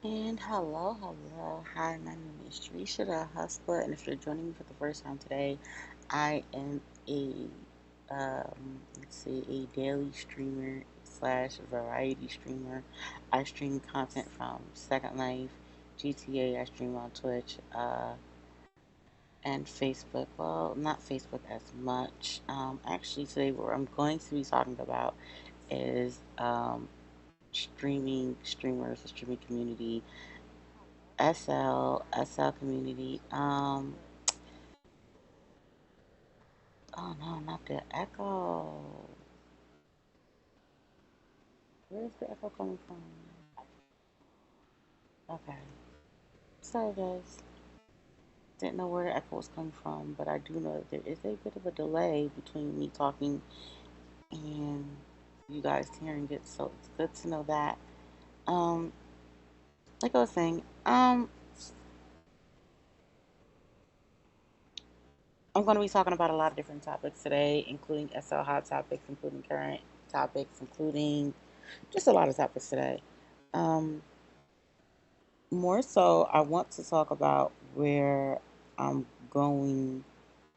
And hello. Hi, my name is Trisha the Hustler, and if you're joining me for the first time today, I am a let's see, a daily streamer slash variety streamer. I stream content from Secondlife, GTA. I stream on Twitch, and Facebook. Well, not Facebook as much. Actually, today what I'm going to be talking about is streamers, the streaming community SL community. Oh no, not the echo. Where's the echo coming from? Okay. Sorry guys. Didn't know where the echo was coming from, but I do know that there is a bit of a delay between me talking and you guys hearing it, so it's good to know that. Um, like I was saying, I'm going to be talking about a lot of different topics today, including SL hot topics, including current topics, including just a lot of topics today. Um, More so, I want to talk about where I'm going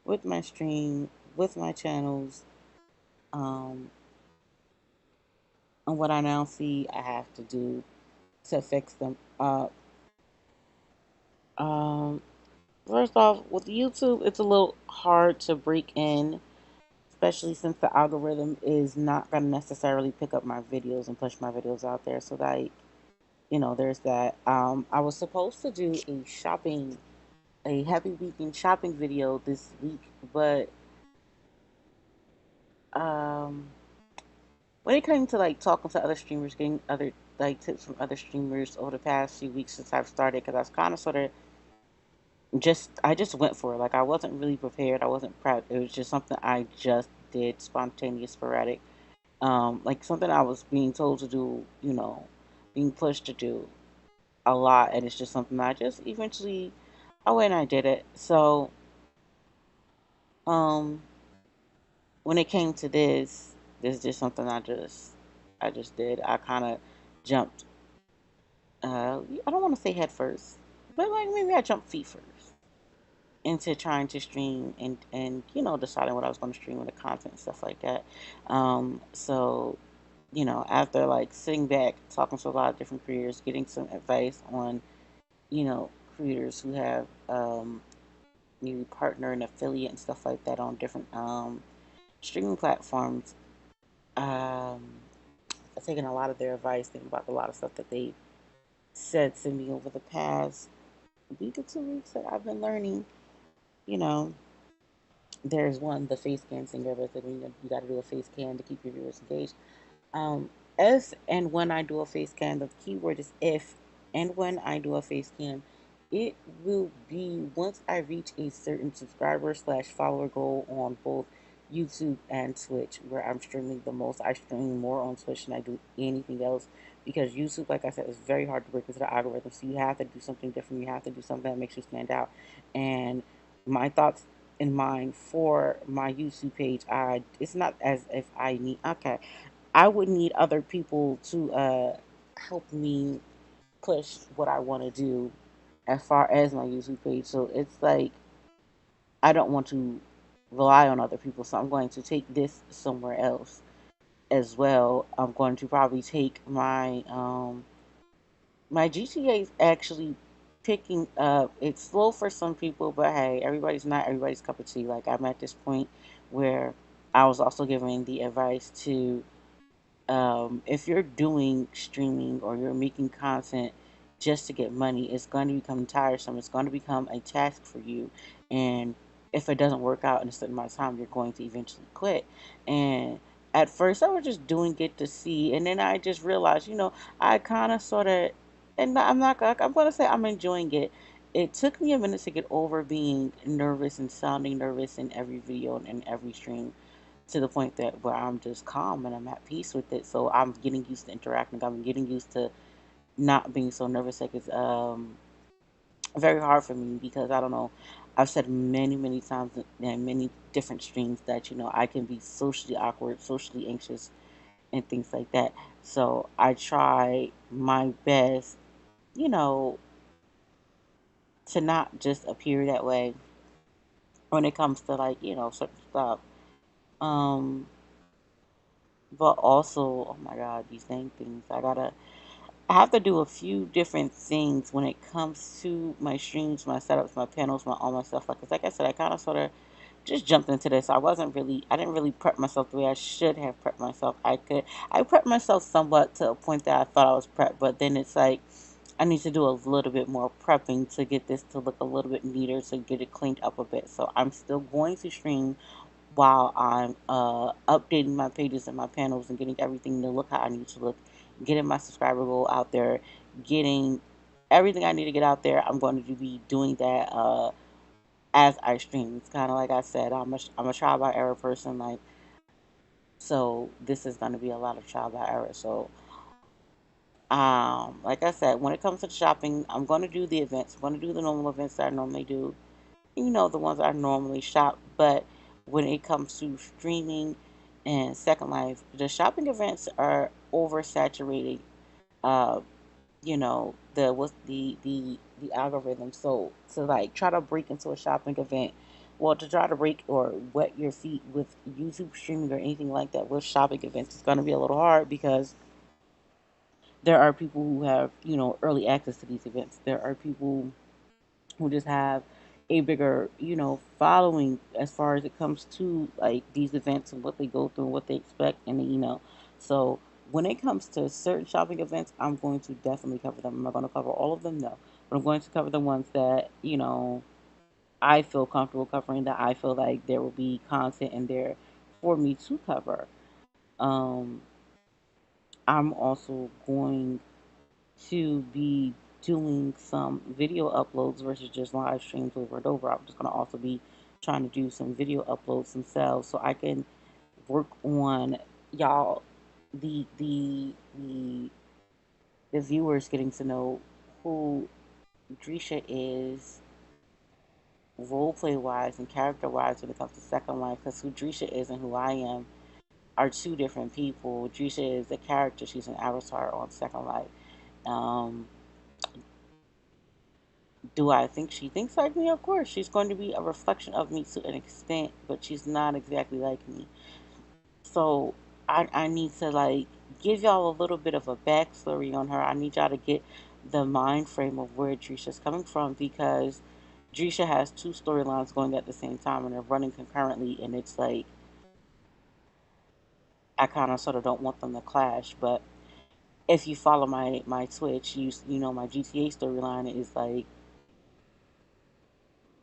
with my stream, with my channels, um, and what I now see I have to do to fix them up. Um, First off, with YouTube, it's a little hard to break in, especially since the algorithm is not going to necessarily pick up my videos and push my videos out there. So that there's that. I was supposed to do a happy weekend shopping video this week, but um, when it came to like talking to other streamers, getting other like tips from other streamers over the past few weeks since I've started, because I was kind of sort of I just went for it. Like I wasn't really prepared. I wasn't prepped. It was just something I just did, spontaneous, sporadic. Like something I was being told to do. Being pushed to do a lot, and it's just something I just eventually I went and I did it. So um, when it came to this is just something I just did. I kind of jumped. I don't want to say head first, but like maybe I jumped feet first into trying to stream and deciding what I was going to stream with the content and stuff like that. So after like sitting back, talking to a lot of different creators, getting some advice on creators who have maybe partner and affiliate and stuff like that on different streaming platforms. Um, I've taken a lot of their advice, thinking about a lot of stuff that they said to me over the past week or 2 weeks that I've been learning. You know, there's one, the face cam thing. Everybody said you got to do a face cam to keep your viewers engaged. Um, if and when I do a face cam, the keyword is if and when I do a face cam, it will be once I reach a certain subscriber slash follower goal on both YouTube and Twitch, where I'm streaming the most. I stream more on Twitch than I do anything else because YouTube, like I said, is very hard to break into the algorithm. So you have to do something different. You have to do something that makes you stand out. And my thoughts in mind for my YouTube page, it's not as if I need. Okay, I would need other people to help me push what I want to do as far as my YouTube page. So it's like I don't want to rely on other people, so I'm going to take this somewhere else as well. I'm going to probably take my GTA is actually picking up. It's slow for some people, but hey, everybody's not everybody's cup of tea. Like I'm at this point where I was also giving the advice to if you're doing streaming or you're making content just to get money, it's going to become tiresome. It's going to become a task for you. And if it doesn't work out in a certain amount of time, you're going to eventually quit. And at first, I was just doing it to see. And then I just realized, I kind of sort of, and I'm going to say I'm enjoying it. It took me a minute to get over being nervous and sounding nervous in every video and every stream to the point that where I'm just calm and I'm at peace with it. So I'm getting used to interacting. I'm getting used to not being so nervous. Like it's very hard for me because I don't know. I've said many times in many different streams that I can be socially awkward, socially anxious, and things like that. So I try my best you know, to not just appear that way when it comes to like, certain stuff. Um, but also, oh my God, these dang things. I have to do a few different things when it comes to my streams, my setups, my panels, all my stuff. Like I said, I kind of sort of just jumped into this. I didn't really prep myself the way I should have prepped myself. I prepped myself somewhat to a point that I thought I was prepped, but then it's like, I need to do a little bit more prepping to get this to look a little bit neater, to get it cleaned up a bit. So I'm still going to stream while I'm updating my pages and my panels and getting everything to look how I need to look, getting my subscriber goal out there, getting everything I need to get out there. I'm going to be doing that as I stream. It's kind of like I said, I'm a trial by error person. So this is going to be a lot of trial by error. So like I said, when it comes to the shopping, I'm going to do the events. I'm going to do the normal events that I normally do. The ones I normally shop. But when it comes to streaming and Second Life, the shopping events are oversaturated. Uh, the what's the algorithm. So to like try to break into a shopping event, well, to try to break or wet your feet with YouTube streaming or anything like that with shopping events, it's going to be a little hard because there are people who have early access to these events. There are people who just have a bigger, following as far as it comes to like these events and what they go through and what they expect and. So when it comes to certain shopping events, I'm going to definitely cover them. I'm not going to cover all of them, no. But I'm going to cover the ones that, I feel comfortable covering, that I feel like there will be content in there for me to cover. Um, I'm also going to be doing some video uploads versus just live streams over and over. I'm just going to also be trying to do some video uploads themselves so I can work on y'all, the the viewers getting to know who Drisha is roleplay wise and character wise when it comes to Second Life, because who Drisha is and who I am are two different people. Drisha is a character; she's an avatar on Second Life. Um, Do I think she thinks like me? Of course. She's going to be a reflection of me to an extent, but she's not exactly like me. So I need to like give y'all a little bit of a backstory on her. I need y'all to get the mind frame of where Drisha's coming from, because Drisha has two storylines going at the same time and they're running concurrently, and it's like I kind of sort of don't want them to clash. But if you follow my Twitch, you know my GTA storyline is like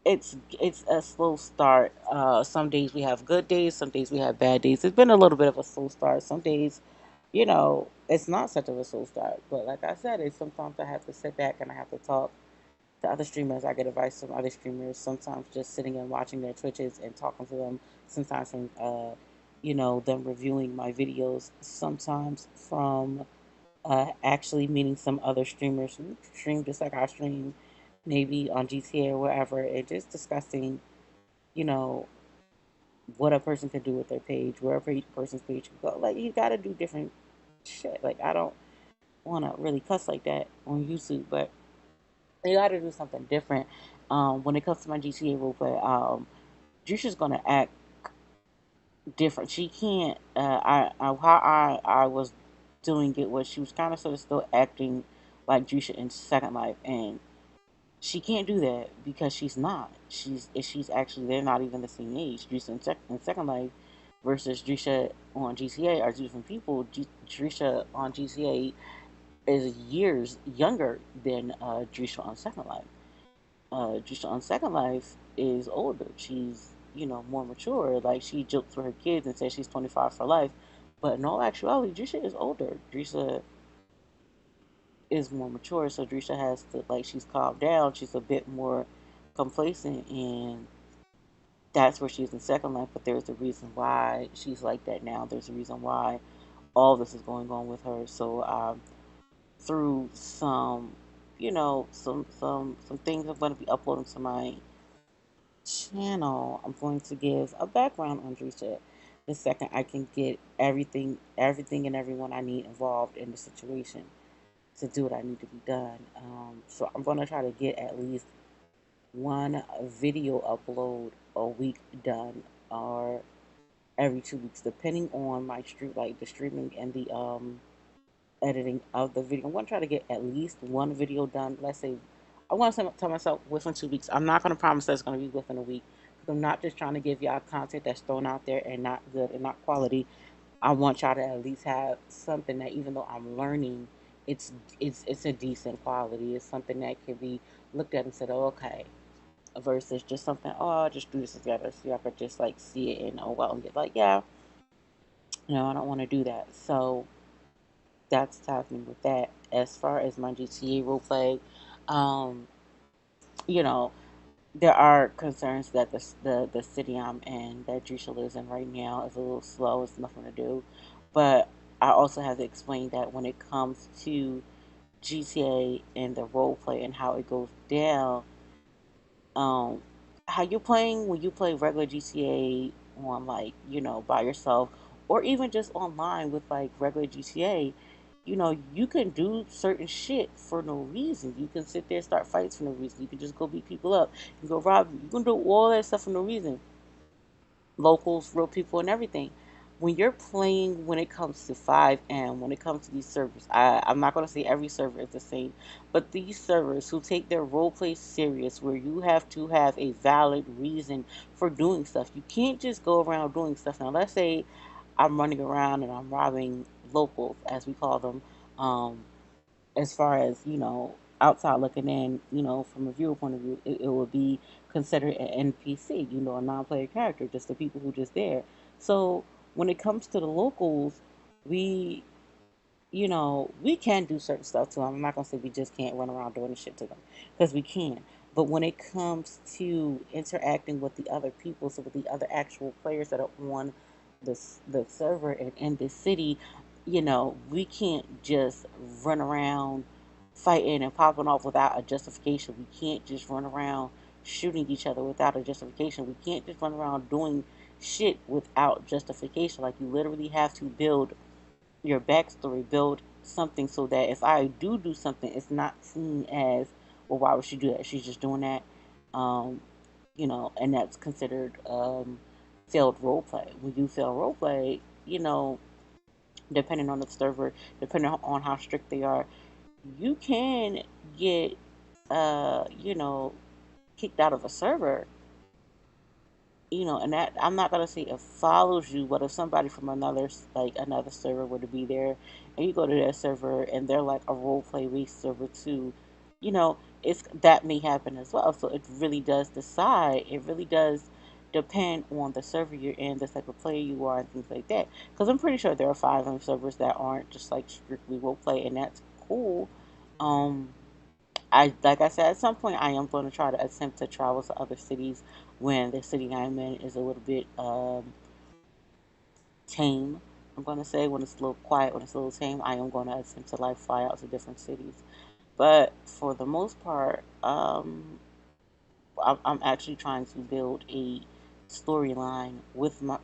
it's a slow start. Some days we have good days, some days we have bad days. It's been a little bit of a slow start. Some days, it's not such of a slow start. But like I said, it's sometimes I have to sit back and I have to talk to other streamers. I get advice from other streamers. Sometimes just sitting and watching their Twitches and talking to them. Sometimes from them reviewing my videos. Sometimes from actually meeting some other streamers who stream just like I stream, maybe on GTA or wherever, and just discussing, you know, what a person can do with their page, wherever each person's page can go. Like, you got to do different shit. Like, I don't want to really cuss like that on YouTube, but you got to do something different. When it comes to my GTA roleplay, Jusha's gonna act different. She can't. How I was doing it was she was kind of sort of still acting like Jusha in Second Life, and she can't do that because she's not. She's actually, they're not even the same age. Jusha in Second Life versus Jusha on GTA are two different people. Jusha on GTA is years younger than Jusha on Second Life. Jusha on Second Life is older. She's more mature. Like, she jokes for her kids and says she's 25 for life, but in all actuality, Jusha is older. Jusha is more mature, so Drisha has to, like, she's calmed down. She's a bit more complacent, and that's where she's in Second Life. But there's a reason why she's like that now. There's a reason why all this is going on with her. So through some, some things I'm going to be uploading to my channel, I'm going to give a background on Drisha. The second I can get everything and everyone I need involved in the situation. to do what I need to be done. So I'm gonna try to get at least one video upload a week done, or every 2 weeks, depending on my stream, like the streaming and the editing of the video. I'm gonna try to get at least one video done. Let's say I want to tell myself within 2 weeks. I'm not gonna promise that it's gonna be within a week, because I'm not just trying to give y'all content that's thrown out there and not good and not quality. I want y'all to at least have something that, even though I'm learning, it's it's a decent quality. It's something that can be looked at and said, oh, okay, versus just something, oh, I'll just do this together. So y'all could just like see it and, oh well, and get like, yeah, I don't want to do that. So that's happening with that. As far as my GTA roleplay, um, you know, there are concerns that the city I'm in, that Drisha lives in right now, is a little slow. It's nothing to do, but I also have to explain that when it comes to GTA and the roleplay and how it goes down, um, how you playing when you play regular GTA on, like, by yourself, or even just online with like regular GTA, you can do certain shit for no reason. You can sit there and start fights for no reason. You can just go beat people up. You can go rob. You can do all that stuff for no reason. Locals, real people, and everything. When you're playing, when it comes to 5M, when it comes to these servers, I'm not going to say every server is the same, but these servers who take their roleplay serious, where you have to have a valid reason for doing stuff. You can't just go around doing stuff. Now, let's say I'm running around and I'm robbing locals, as we call them. Um, as far as outside looking in, from a viewer point of view, it would be considered an NPC, a non-player character, just the people who just there. So when it comes to the locals, we we can do certain stuff to them. I'm not gonna say we just can't run around doing shit to them, because we can. But when it comes to interacting with the other people, so with the other actual players that are on the server and in the city, we can't just run around fighting and popping off without a justification. We can't just run around shooting each other without a justification. We can't just run around doing shit without justification. Like, you literally have to build your backstory, build something, so that if I do something, it's not seen as, well, why would she do that? She's just doing that. Um, and that's considered failed role play. When you fail role play, depending on the server, depending on how strict they are, you can get, kicked out of a server. And that, I'm not gonna say it follows you, but if somebody from another server were to be there, and you go to their server and they're like a role play based server too, it's that may happen as well. So it really does depend on the server you're in, the type of player you are, and things like that. Because I'm pretty sure there are 5 servers that aren't just like strictly role play, and that's cool. Um, like I said, at some point I am going to try to attempt to travel to other cities when the city I'm in is a little bit tame. I'm going to say, when it's a little quiet, when it's a little tame, I am going to attempt to like fly out to different cities. But for the most part, I'm actually trying to build a storyline with my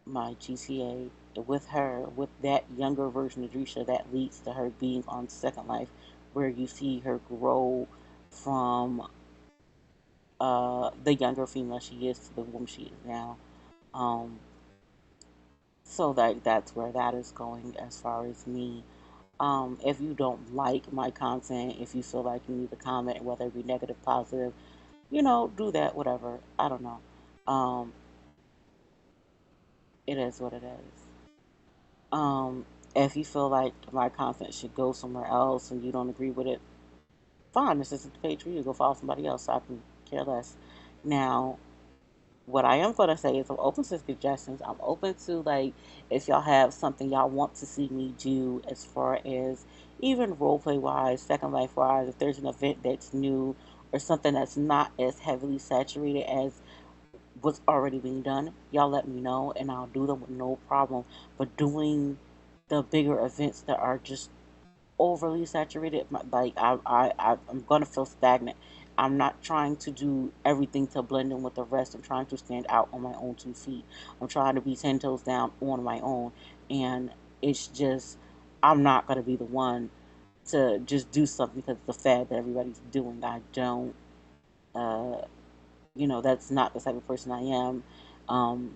GTA, with her, with that younger version of Drisha, that leads to her being on Second Life, where you see her grow from the younger female she is to the woman she is now. Um, so that's where that is going as far as me. If you don't like my content, if you feel like you need to comment, whether it be negative, positive, do that, whatever. I don't know. Um, it is what it is. If you feel like my content should go somewhere else and you don't agree with it, fine. This isn't the page for you. Go follow somebody else. So I can care less. Now, what I am going to say is I'm open to suggestions. I'm open to, like, if y'all have something y'all want to see me do, as far as even roleplay wise, Second Life wise, if there's an event that's new or something that's not as heavily saturated as what's already being done, y'all let me know and I'll do them with no problem. But doing the bigger events that are just overly saturated, like, I'm gonna feel stagnant. I'm not trying to do everything to blend in with the rest. I'm trying to stand out on my own 2 feet. I'm trying to be 10 toes down on my own, and it's just I'm not gonna be the one to just do something because it's a fad that everybody's doing. I don't. Uh, that's not the type of person I am. Um,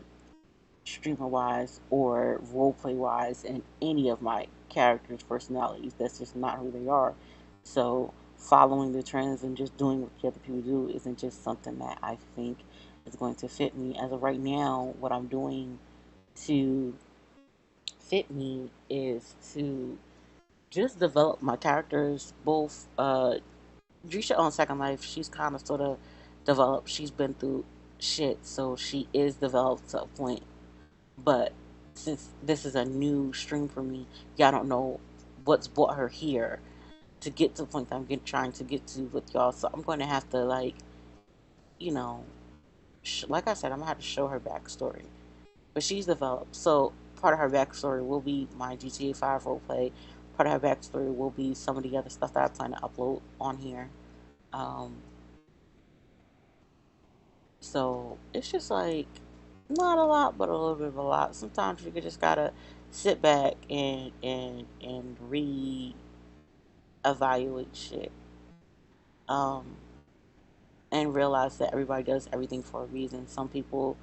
Streamer wise or role play wise in any of my characters' personalities. That's just not who they are. So following the trends and just doing what the other people do isn't just something that I think is going to fit me. As of right now, what I'm doing to fit me is to just develop my characters. Both Drisha on Second Life, she's kind of sort of developed. She's been through shit, so she is developed to a point. But since this is a new stream for me, y'all don't know what's brought her here to get to the point that trying to get to with y'all. So I'm going to have to, like, you know, like I said, I'm going to have to show her backstory. But she's developed. So part of her backstory will be my GTA 5 roleplay. Part of her backstory will be some of the other stuff that I plan to upload on here. Um, so it's just like not a lot, but a little bit of a lot. Sometimes you just gotta sit back and reevaluate shit, um, and realize that everybody does everything for a reason. Some people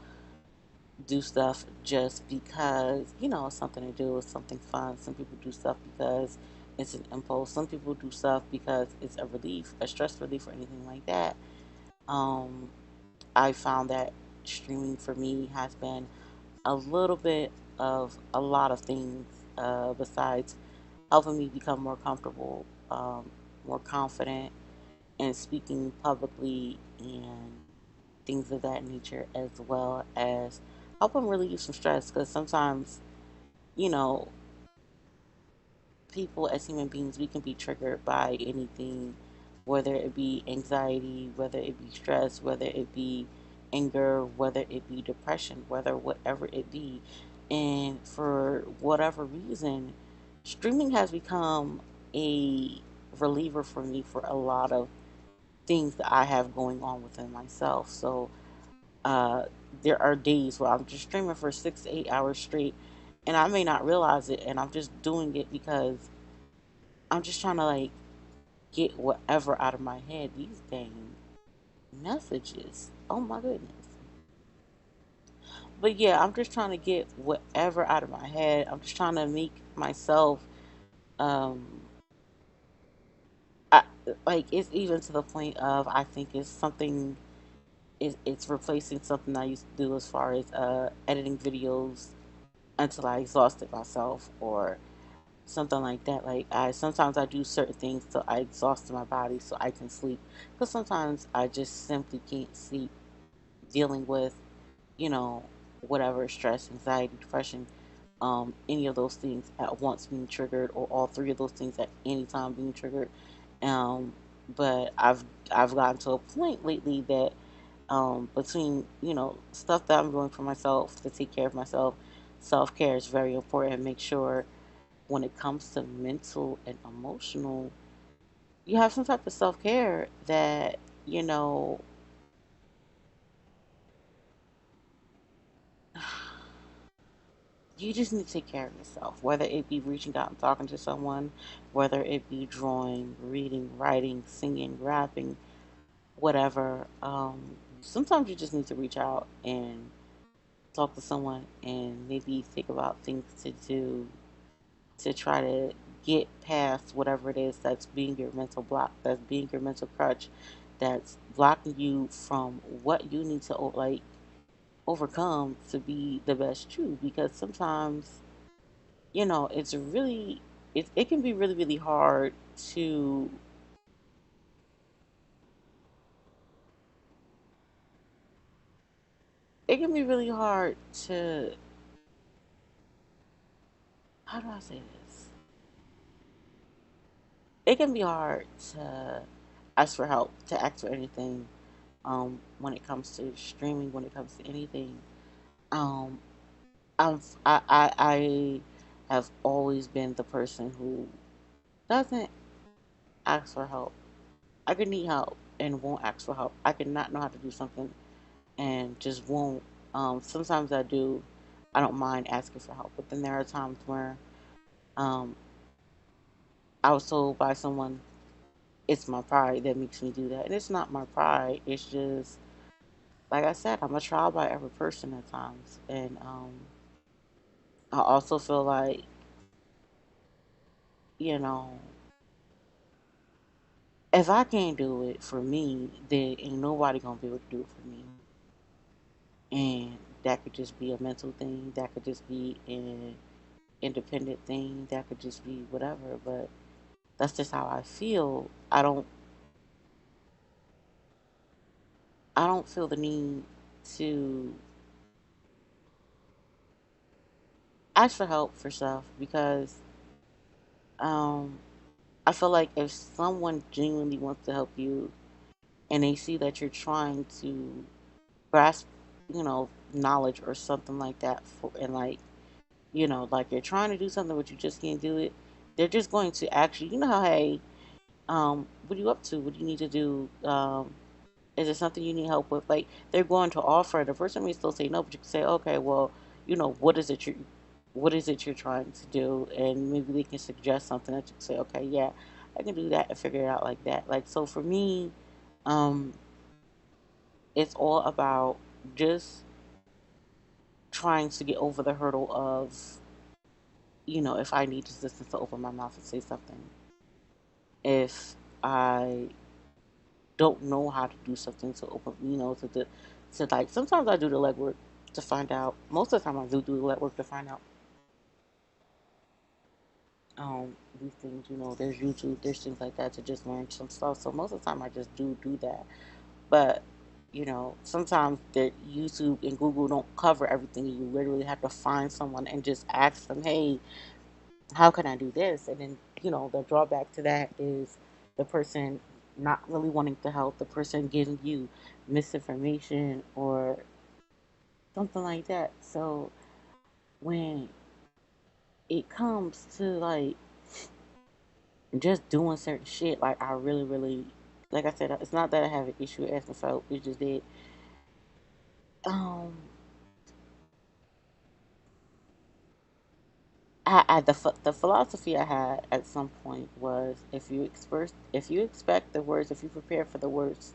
do stuff just because it's something to do, it's something fun. Some people do stuff because it's an impulse. Some people do stuff because it's a relief, a stress relief, or anything like that. Um, I found that streaming for me has been a little bit of a lot of things, besides helping me become more comfortable, more confident, and speaking publicly and things of that nature, as well as helping relieve some stress. Because sometimes, you know, people as human beings, we can be triggered by anything, whether it be anxiety, whether it be stress, whether it be anger, whether it be depression, whatever it be. And for whatever reason, streaming has become a reliever for me for a lot of things that I have going on within myself. So uh, there are days where I'm just streaming for 6 to 8 hours straight, and I may not realize it, and I'm just doing it because I'm just trying to like get whatever out of my head. These dang messages. Oh my goodness. But yeah, I'm just trying to get whatever out of my head. I'm just trying to make myself um I, like it's even to the point of I think it's something it's replacing something I used to do as far as editing videos until I exhausted myself or something like that. Like I sometimes I do certain things so I exhaust my body so I can sleep. Because sometimes I just simply can't sleep, dealing with you know whatever stress, anxiety, depression, any of those things at once being triggered, or all three of those things at any time being triggered. Um, but I've gotten to a point lately that between stuff that I'm doing for myself to take care of myself, self care is very important. And make sure when it comes to mental and emotional, you have some type of self care that, you know, you just need to take care of yourself. Whether it be reaching out and talking to someone, whether it be drawing, reading, writing, singing, rapping, whatever. Sometimes you just need to reach out and talk to someone and maybe think about things to do to try to get past whatever it is that's being your mental block, that's being your mental crutch, that's blocking you from what you need to like overcome to be the best you. Because sometimes, it's really it can be really really hard to it can be really hard to how do I say this? It can be hard to ask for help, to ask for anything, when it comes to streaming, when it comes to anything. Um, I have always been the person who doesn't ask for help. I could need help and won't ask for help. I could not know how to do something and just won't. Sometimes I do. I don't mind asking for help, but then there are times where um, I was told by someone it's my pride that makes me do that. And it's not my pride. It's just like I said, I'm a trial by every person at times. And I also feel like, you know, if I can't do it for me, then ain't nobody gonna be able to do it for me. And that could just be a mental thing, that could just be an independent thing, that could just be whatever, but that's just how I feel. I don't feel the need to ask for help for stuff because um I feel like if someone genuinely wants to help you and they see that you're trying to grasp, knowledge or something like that for and like, like you're trying to do something but you just can't do it, they're just going to actually, how, hey, what are you up to? What do you need to do? Is it something you need help with? Like they're going to offer. The person may still say no, but you can say, okay, well, what is it you're trying to do? And maybe they can suggest something that you can say, okay, yeah, I can do that and figure it out like that. Like so for me, um, it's all about just trying to get over the hurdle of, if I need assistance to open my mouth and say something. If I don't know how to do something to open, to like, sometimes I do the legwork to find out. Most of the time I do the legwork to find out these things, there's YouTube, there's things like that to just learn some stuff. So most of the time I just do that. But sometimes the YouTube and Google don't cover everything. You literally have to find someone and just ask them, hey, how can I do this? And then, the drawback to that is the person not really wanting to help, the person giving you misinformation or something like that. So when it comes to like just doing certain shit, like I really, really, like I said, it's not that I have an issue asking for help. It's just that um, the philosophy I had at some point was if you expect the worst, if you prepare for the worst,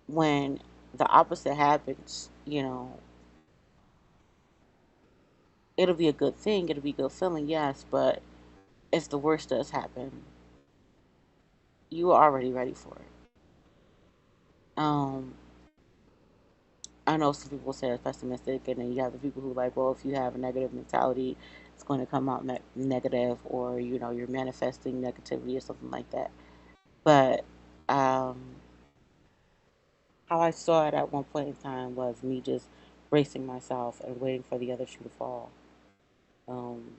when the opposite happens, it'll be a good thing, it'll be a good feeling, yes, but if the worst does happen, you are already ready for it. Um, I know some people say it's pessimistic, and then you have the people who like, well, if you have a negative mentality, it's going to come out negative, or you're manifesting negativity or something like that. But um, how I saw it at one point in time was me just bracing myself and waiting for the other shoe to fall. Um,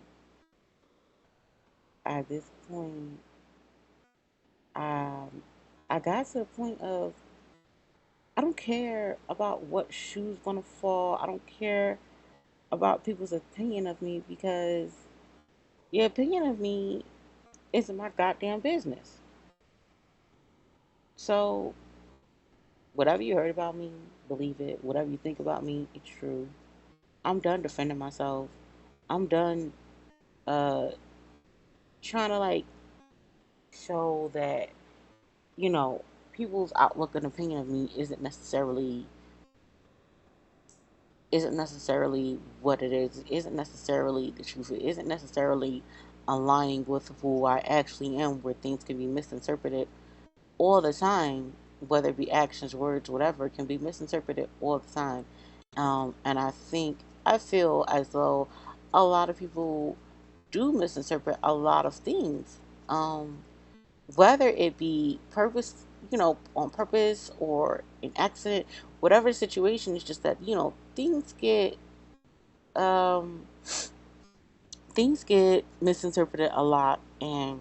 at this point, um, I got to the point of I don't care about what shoe's gonna fall. I don't care about people's opinion of me because your opinion of me isn't my goddamn business. So whatever you heard about me, believe it. Whatever you think about me, it's true. I'm done defending myself. I'm done uh trying to like show that, you know, people's outlook and opinion of me isn't necessarily what it is. It isn't necessarily the truth. It isn't necessarily aligning with who I actually am, where things can be misinterpreted all the time, whether it be actions, words, whatever, can be misinterpreted all the time. And I feel as though a lot of people do misinterpret a lot of things. Whether it be purpose, on purpose or an accident, whatever the situation is, just that, um, things get misinterpreted a lot. And,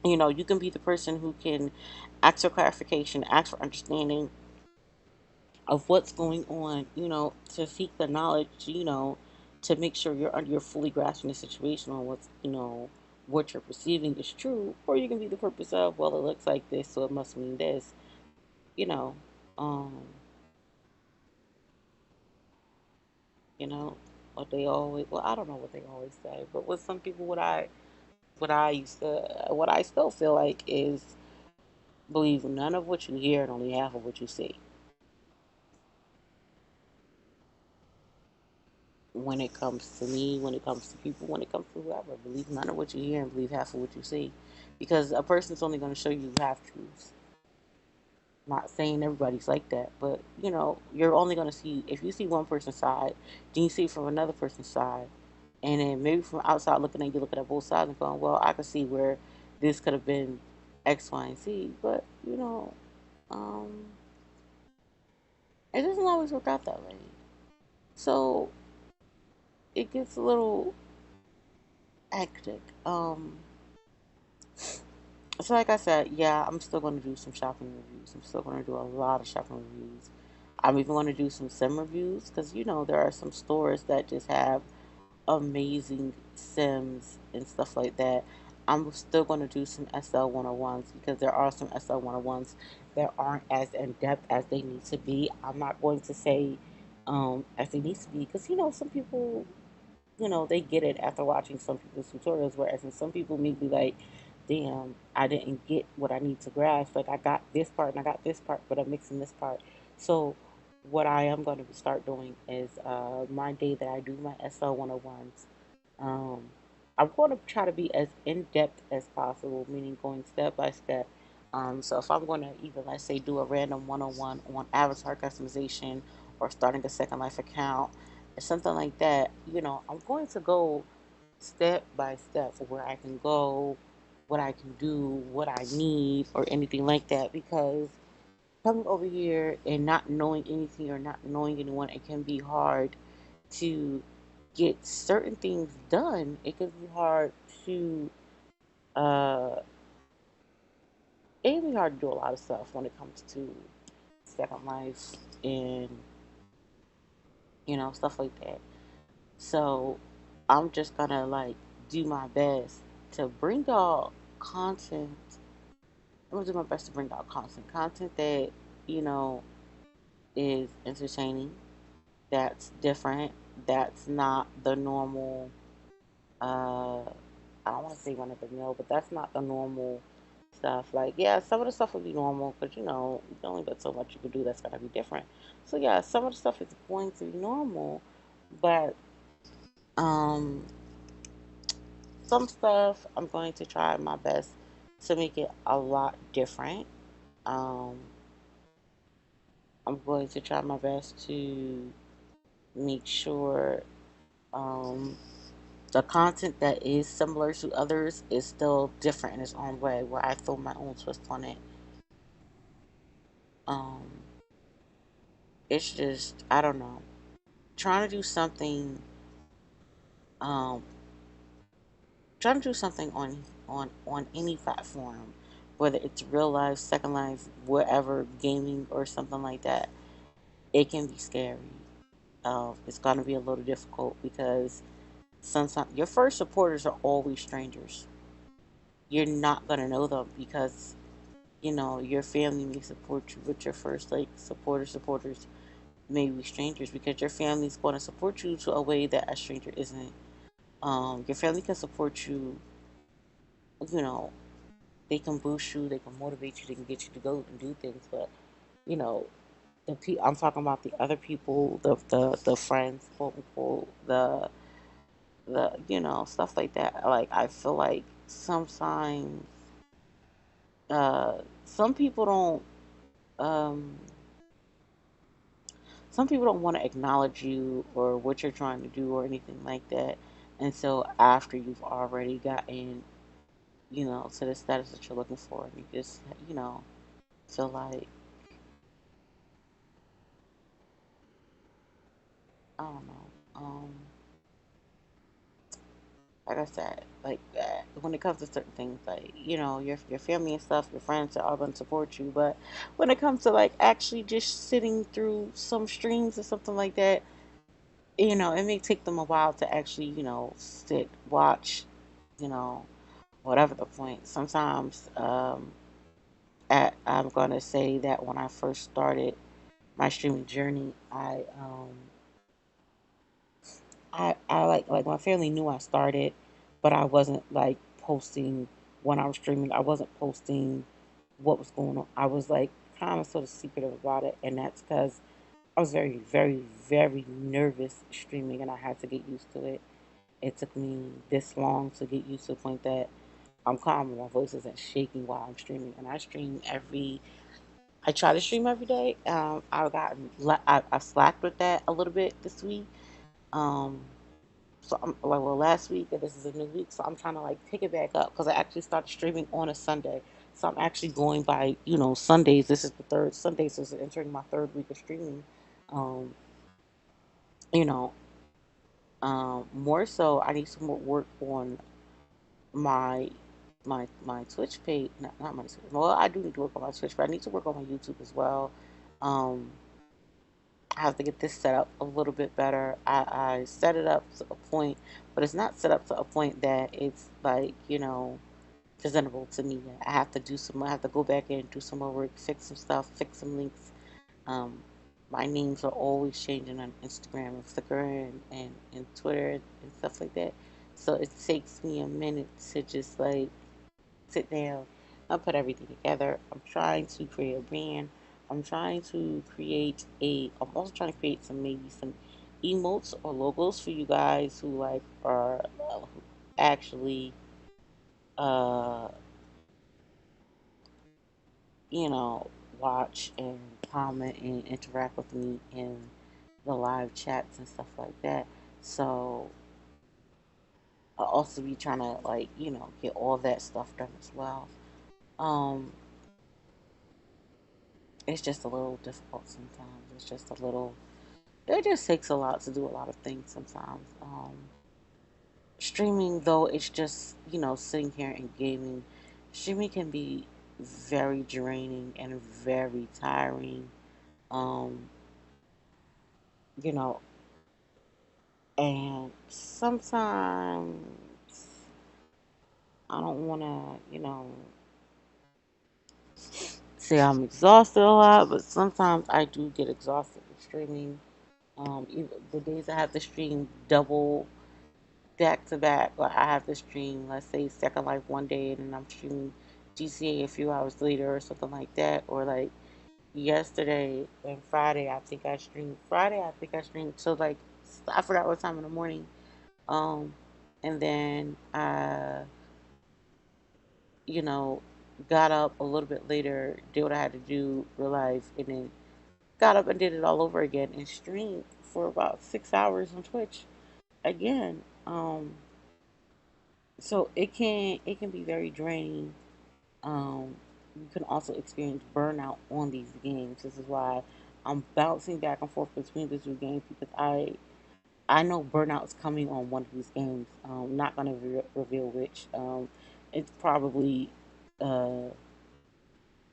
you can be the person who can ask for clarification, ask for understanding of what's going on, to seek the knowledge, to make sure you're fully grasping the situation on what you're perceiving is true, or you can be the purpose of, well, it looks like this, so it must mean this, you know, um, you know, what they always, well, I don't know what they always say, but with some people, what I what I still feel like is believe none of what you hear and only half of what you see. When it comes to me, when it comes to people, when it comes to whoever, believe none of what you hear and believe half of what you see, because a person's only going to show you half truths. Not saying everybody's like that, but you're only going to see, if you see one person's side, then you see from another person's side, and then maybe from outside looking at you, looking at both sides and going, well, I can see where this could have been X, Y, and Z, but um, it doesn't always work out that way. So it gets a little hectic. So like I said, yeah, I'm still going to do some shopping reviews. I'm still going to do a lot of shopping reviews. I'm even going to do some sim reviews because there are some stores that just have amazing sims and stuff like that. I'm still going to do some SL 101s because there are some SL 101s that aren't as in depth as they need to be. I'm not going to say as they need to be because some people they get it after watching some people's tutorials, whereas in some people may be like, damn, I didn't get what I need to grasp. Like, I got this part and I got this part, but I'm mixing this part. So, what I am going to start doing is my day that I do my SL 101s. Um, I'm going to try to be as in depth as possible, meaning going step by step. So if I'm going to even, let's say, do a random 101 on avatar customization or starting a Second Life account, or something like that, I'm going to go step by step for where I can go, what I can do, what I need, or anything like that. Because coming over here and not knowing anything or not knowing anyone, it can be hard to get certain things done. It can be hard to uh it can be hard to do a lot of stuff when it comes to Second Life and stuff like that. So I'm just gonna like do my best to bring y'all content. I'm gonna do my best to bring y'all content that you know is entertaining, that's different, that's not the normal. Uh, I don't want to say run of the mill, but that's not the normal stuff. Like, yeah, some of the stuff would be normal because you can only but so much you can do that's gonna be different. So yeah, some of the stuff is going to be normal, but um, some stuff I'm going to try my best to make it a lot different. Um, I'm going to try my best to make sure um, the content that is similar to others is still different in its own way, where I throw my own twist on it. Um, it's just I don't know, trying to do something, um, trying to do something on any platform, whether it's real life, Second Life, whatever, gaming or something like that. It can be scary. It's gonna be a little difficult because sometimes your first supporters are always strangers. You're not gonna know them because your family may support you, but your first like supporters may be strangers because your family's going to support you to a way that a stranger isn't. Your family can support you, you know, they can boost you, they can motivate you, they can get you to go and do things, but you know, I'm talking about the other people, the friends, quote unquote, the stuff like that. Like I feel like sometimes some people don't um some people don't want to acknowledge you or what you're trying to do or anything like that until after you've already gotten, to the status that you're looking for. And you just, feel like, I don't know. Like I said, like when it comes to certain things, like, your family and stuff, your friends are all going to support you. But when it comes to like actually just sitting through some streams or something like that, it may take them a while to actually, sit, watch, you know, whatever the point. Sometimes, I'm gonna say that when I first started my streaming journey, I like my family knew I started, but I wasn't like posting when I was streaming. I wasn't posting what was going on. I was like kind of sort of secretive about it, and that's because I was very, very, very nervous streaming, and I had to get used to it. It took me this long to get used to the point that I'm calm, my voice isn't shaking while I'm streaming, and I stream every. I try to stream every day. I've slacked with that a little bit this week. Um, so I'm like, well, last week and this is a new week, so I'm trying to like pick it back up because I actually started streaming on a Sunday. So I'm actually going by, Sundays. This is the third Sunday, so it's entering my third week of streaming. Um, you know, more so, I need some more work on my my Twitch page. Not my Twitch. Well, I do need to work on my Twitch, but I need to work on my YouTube as well. Um, I have to get this set up a little bit better. I set it up to a point, but it's not set up to a point that it's like, presentable to me. I have to do some, I have to go back in and do some more work, fix some stuff, fix some links. Um, my names are always changing on Instagram and Flickr and Twitter and stuff like that. So it takes me a minute to just like sit down and put everything together. I'm trying to create a brand. I'm also trying to create maybe some emotes or logos for you guys who like are who actually uh you know watch and comment and interact with me in the live chats and stuff like that. So I'll also be trying to like get all that stuff done as well. Um, it's just a little difficult sometimes. It just takes a lot to do a lot of things sometimes. Streaming, though, it's just, sitting here and gaming. Streaming can be very draining and very tiring. Um, you know, and sometimes I don't want to, say I'm exhausted a lot, but sometimes I do get exhausted with streaming. Even the days I have to stream double back to back, like I have to stream, let's say Second Life one day, and then I'm streaming GTA a few hours later or something like that. Or like yesterday and Friday. I think I streamed till like I forgot what time in the morning. Um, and then you know, got up a little bit later, did what I had to do, real life, and then got up and did it all over again and streamed for about 6 hours on Twitch again. So it can be very draining. You can also experience burnout on these games. This is why I'm bouncing back and forth between the two games because I know burnout's coming on one of these games. Not gonna reveal which. It's probably what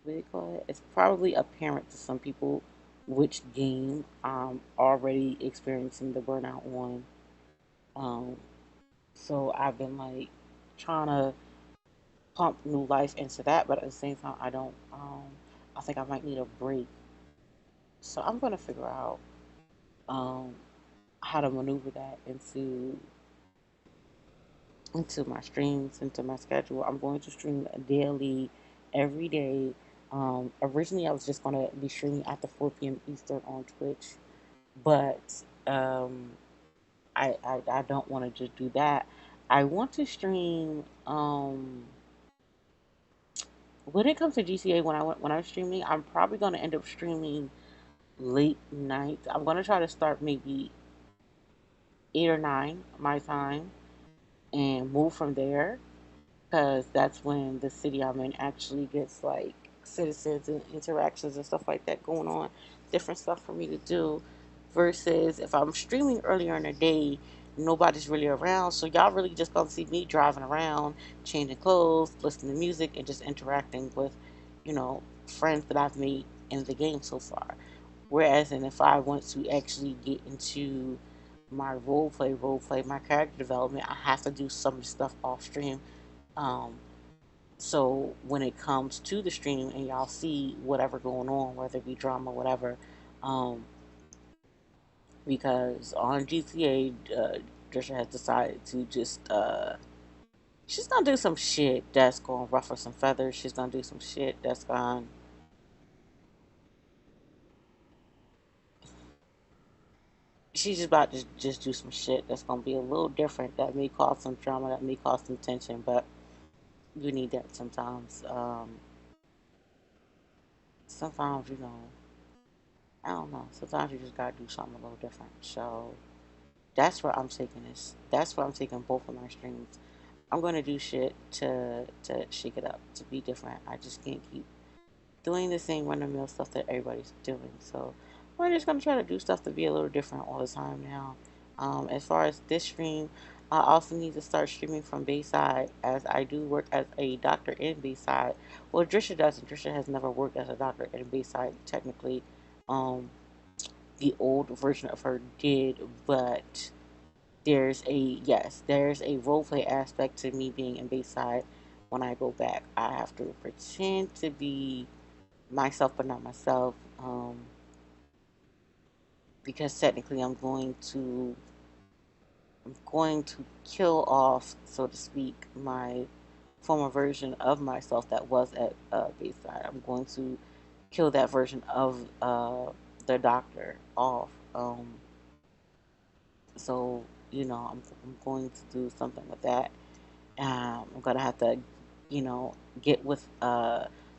do you call it? It's probably apparent to some people which game I'm already experiencing the burnout on. Um, so I've been like trying to pump new life into that, but at the same time, I don't. I think I might need a break. So I'm gonna figure out um, how to maneuver that into my streams, into my schedule. I'm going to stream daily, every day. Originally, I was just gonna be streaming after 4 p.m. Eastern on Twitch, but um, I don't want to just do that. I want to stream. When it comes to GTA, when I'm streaming, I'm probably gonna end up streaming late night. I'm gonna try to start maybe 8 or 9 my time and move from there because that's when the city I'm in actually gets like citizens and interactions and stuff like that going on, different stuff for me to do. Versus if I'm streaming earlier in the day, nobody's really around, so y'all really just gonna see me driving around, changing clothes, listening to music, and just interacting with, friends that I've made in the game so far. Whereas, and if I want to actually get into my role play, my character development, I have to do some stuff off stream. Um, so when it comes to the stream and y'all see whatever going on, whether it be drama, whatever, um, because on GTA, Trisha has decided to just She's gonna do some shit that's gonna ruffle some feathers. She's gonna do some shit that's gonna. She's just about to just do some shit that's gonna be a little different. That may cause some drama. That may cause some tension. But you need that sometimes. Sometimes I don't know. Sometimes you just gotta do something a little different. So that's where I'm taking this. That's where I'm taking both of my streams. I'm gonna do shit to shake it up, to be different. I just can't keep doing the same run of mill stuff that everybody's doing. So we're just gonna try to do stuff to be a little different all the time now. As far as this stream, I also need to start streaming from Bayside, as I do work as a doctor in Bayside. Well, Drisha doesn't. Drisha has never worked as a doctor in Bayside technically. Um, the old version of her did, but there's a role play aspect to me being in Bayside. When I go back, I have to pretend to be myself but not myself, because technically I'm going to kill off, so to speak, my former version of myself that was at Bayside. I'm going to kill that version of the doctor off. So I'm going to do something with that. I'm gonna have to, get with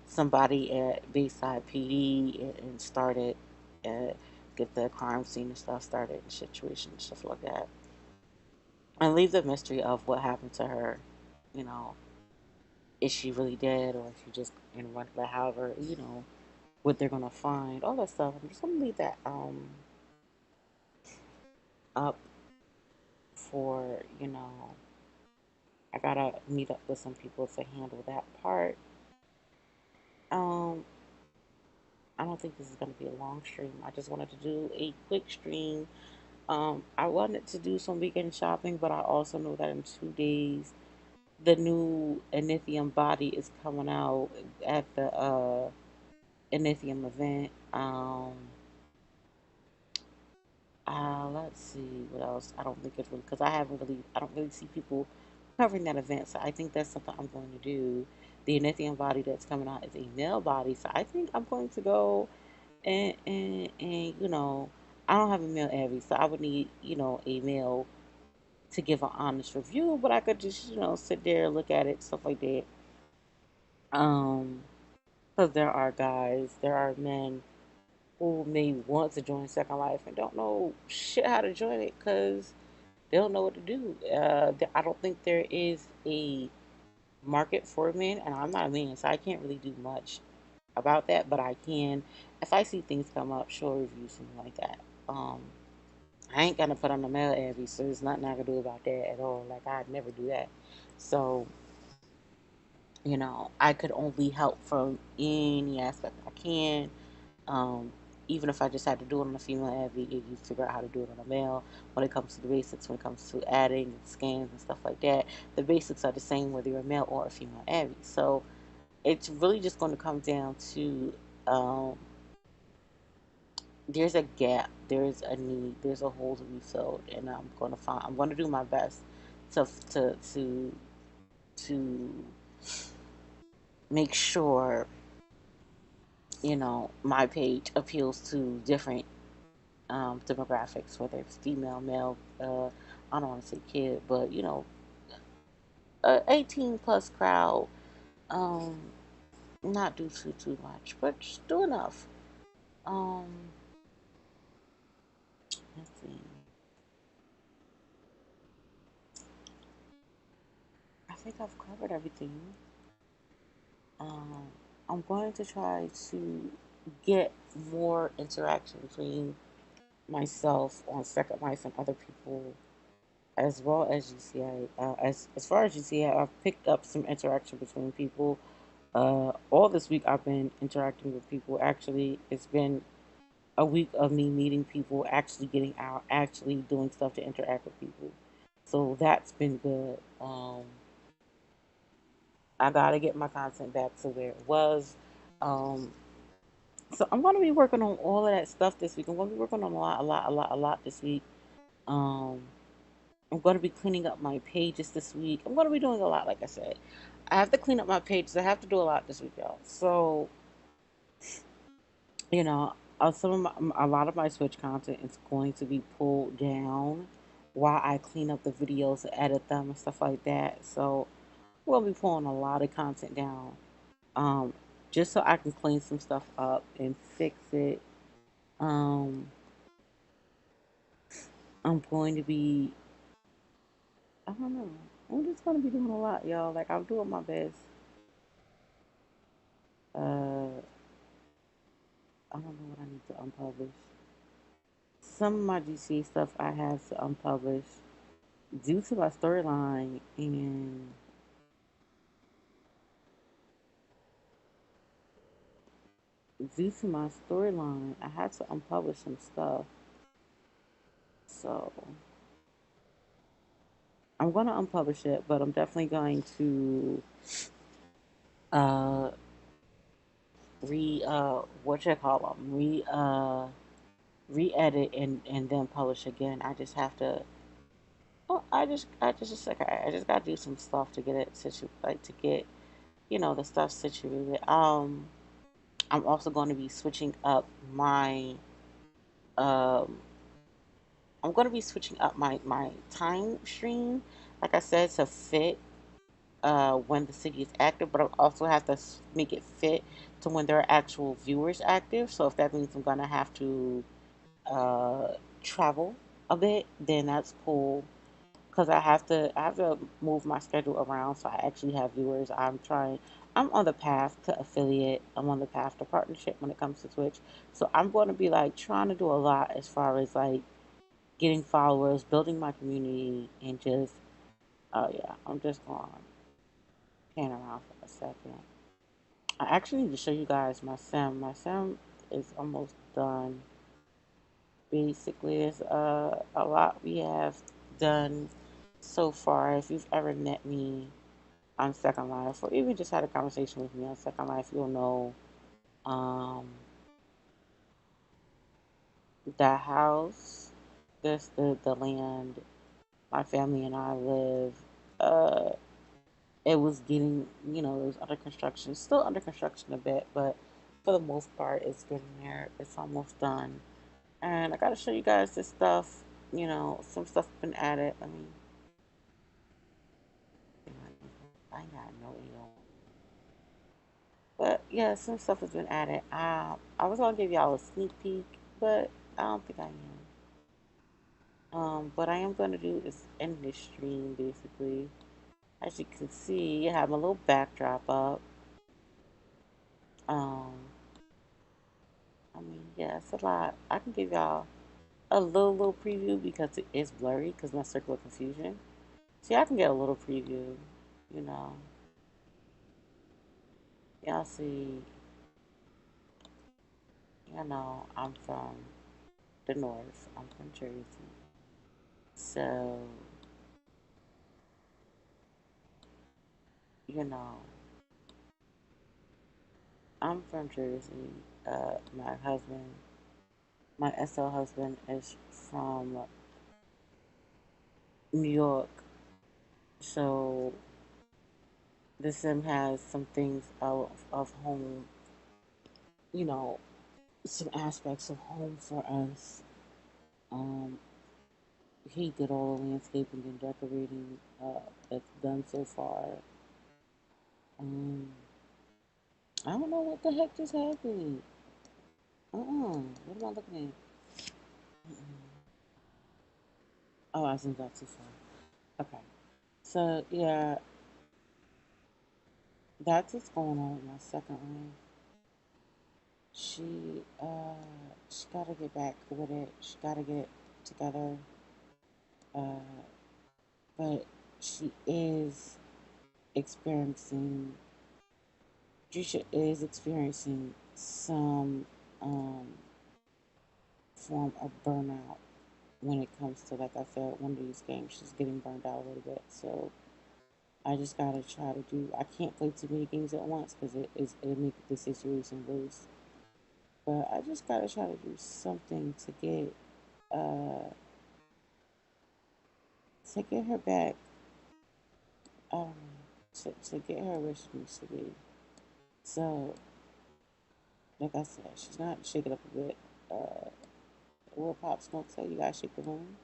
somebody at Bayside PD and start it, get the crime scene and stuff started, and situation and stuff like that, and leave the mystery of what happened to her. You know, is she really dead, or is she just in one? But however, what they're gonna find, all that stuff. I'm just gonna leave that up for. I gotta meet up with some people to handle that part. Um, I don't think this is going to be a long stream. I just wanted to do a quick stream. I wanted to do some weekend shopping, but I also know that in 2 days, the new Inithium body is coming out at the Inithium event. Let's see what else. I don't think it's really, because I don't really see people covering that event. So I think that's something I'm going to do. The Inithium body that's coming out is a male body, so I think I'm going to go and I don't have a male Abby, so I would need a male to give an honest review, but I could just sit there, look at it, stuff like that. Um, because there are men who may want to join Second Life and don't know shit how to join it because they don't know what to do. I don't think there is a market for men, and I'm not a man, so I can't really do much about that. But I can, if I see things come up, show reviews, something like that. Um, I ain't gonna put on the male Abby, so there's nothing I can do about that at all. Like I'd never do that. So I could only help from any aspect I can. Um, Even if I just had to do it on a female Abby, if you figure out how to do it on a male, when it comes to the basics, when it comes to adding and scans and stuff like that, the basics are the same whether you're a male or a female Abby. So it's really just going to come down to um, there's a gap, there's a need, there's a hole to be filled, and I'm going to do my best to to to to make sure my page appeals to different demographics, whether it's female, male, I don't want to say kid, but 18 plus crowd. Um, Not do too much, but just do enough. Um, let's see. I think I've covered everything. Um, I'm going to try to get more interaction between myself on Second Life and other people, as well as GCA. As far as GCA, I've picked up some interaction between people. All this week, I've been interacting with people. Actually, it's been a week of me meeting people, actually getting out, actually doing stuff to interact with people. So that's been good. I gotta get my content back to where it was. Um, so I'm gonna be working on all of that stuff this week. I'm gonna be working on a lot this week. Um, I'm going to be cleaning up my pages this week. I'm going to be doing a lot, like I said. I have to clean up my pages. I have to do a lot this week, y'all. So, you know, a lot of my Switch content is going to be pulled down while I clean up the videos, edit them, and stuff like that. So, we'll be pulling a lot of content down, um, just so I can clean some stuff up and fix it. Um, I'm going to be, I don't know. I'm just going to be doing a lot, y'all. Like, I'm doing my best. Uh, I don't know what I need to unpublish. Some of my GC stuff I have to unpublish due to my storyline, and due to my storyline, I had to unpublish some stuff. So I'm going to unpublish it, but I'm definitely going to uh what you call them, re-edit and then publish again. I just have to. Oh, I just gotta do some stuff to get it like to get the stuff situated. I'm also going to be switching up my um I'm going to be switching up my time stream, like I said, to fit when the city is active, but I also have to make it fit to when there are actual viewers active. So if that means I'm gonna have to uh, travel a bit, then that's cool. Because I have to move my schedule around so I actually have viewers. I'm on the path to affiliate. I'm on the path to partnership when it comes to Twitch. So I'm going to be like trying to do a lot as far as like getting followers, building my community, and just oh yeah, I'm just going to pan around for a second. I actually need to show you guys my sim. My sim is almost done. Basically, there's a lot we have done so far. If you've ever met me on Second Life, or even just had a conversation with me on Second Life, you'll know um, the house, the land my family and I live. Uh, it was getting, it was under construction, still under construction a bit, but for the most part, it's getting there. It's almost done. And I got to show you guys this stuff. Some stuff been added. I ain't got no ego. But yeah, some stuff has been added. I was gonna give y'all a sneak peek, but I don't think I am. What I am gonna do is end this stream basically. As you can see, I have a little backdrop up. Um, yeah, it's a lot. I can give y'all a little preview because it is blurry because my circle of confusion. See, I can get a little preview. You know, y'all see. I'm from the north. I'm from Jersey. So, you know, I'm from Jersey. My husband, my SO husband, is from New York. So, the sim has some things of home, you know, some aspects of home for us. Um, he did all the landscaping and decorating that's done so far. Um, I don't know what the heck just happened. What am I looking at? Oh, I zoomed out too far. Okay. So yeah, that's what's going on with my second one. She gotta get back with it. She gotta get it together. Uh, but she is experiencing. Trisha is experiencing some um, form of burnout when it comes to, like I said, one of these games. She's getting burned out a little bit. So I just gotta try to do. I can't play too many games at once because it'll make the situation worse. But I just gotta try to do something to get uh to get her back, um, to get her where she needs to be. So, like I said, she's not shaking up a bit. Uh, what Pop Smoke said, you gotta shake the room.